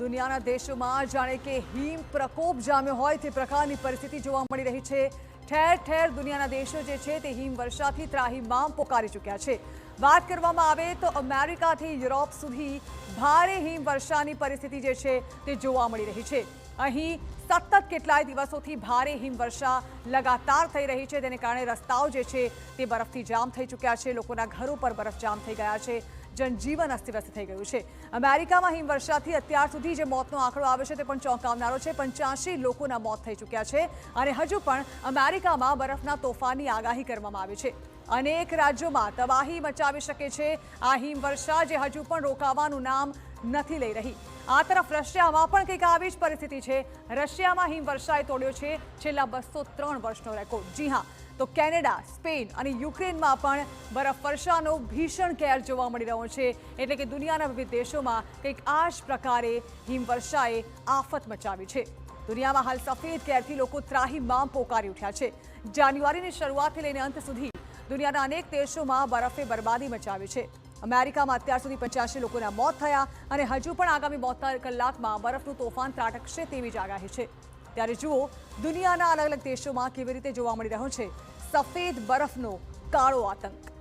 દુનિયાના દેશોમાં જાણે કે હિમ પ્રકોપ જામ્યો હોય તે પ્રકારની પરિસ્થિતિ જોવા મળી રહી છે। ઠેર ઠેર દુનિયાના દેશો જે છે તે હિમવર્ષાથી ત્રાહિમામ પોકારી ચૂક્યા છે। વાત કરવામાં આવે તો અમેરિકાથી યુરોપ સુધી ભારે હિમવર્ષાની પરિસ્થિતિ જે છે તે જોવા મળી રહી છે। અહીં સતત કેટલાય દિવસોથી ભારે હિમવર્ષા લગાતાર થઈ રહી છે, તેને કારણે રસ્તાઓ જે છે તે બરફથી જામ થઈ ચૂક્યા છે, લોકોના ઘરો પર બરફ જામ થઈ ગયા છે, જનજીવન અસ્તવ્યસ્ત થઈ ગયું છે। અમેરિકામાં હિમવર્ષાથી અત્યાર સુધી જે મોતનો આંકડો આવે છે તે પણ ચોંકાવનારો છે। 85 લોકોના મોત થઈ ચૂક્યા છે અને હજુ પણ અમેરિકામાં બરફના તોફાનની આગાહી કરવામાં આવી છે। અનેક રાજ્યોમાં તબાહી મચાવી શકે છે આ હિમવર્ષા, જે હજુ પણ રોકાવાનું નામ નથી લઈ રહી। આ તરફ રશિયામાં પણ કંઈક આવી જ પરિસ્થિતિ છે। રશિયામાં હિમવર્ષાએ તોડ્યો છે છેલ્લા 203 વર્ષનો રેકોર્ડ। જી હા, તો કેનેડા, સ્પેન અને યુક્રેનમાં પણ બરફવર્ષાનો ભીષણ કહેર જોવા મળી રહ્યો છે। એટલે કે દુનિયાના વિવિધ દેશોમાં કંઈક આ જ પ્રકારે હિમવર્ષાએ આફત મચાવી છે। દુનિયામાં હાલ સફેદ કહેરથી લોકો ત્રાહિમામ પોકારી ઉઠ્યા છે। જાન્યુઆરીની શરૂઆતથી લઈને અંત સુધી દુનિયાના અનેક દેશોમાં બરફે બરબાદી મચાવી છે। અમેરિકામાં અત્યાર સુધી 85 લોકોના મોત થયા અને હજુ પણ આગામી 72 કલાકમાં બરફનું તોફાન ત્રાટકશે તેવી જ આગાહી છે। ત્યારે જુઓ દુનિયાના અલગ અલગ દેશોમાં કેવી રીતે જોવા મળી રહ્યો છે સફેદ બરફનો કાળો આતંક।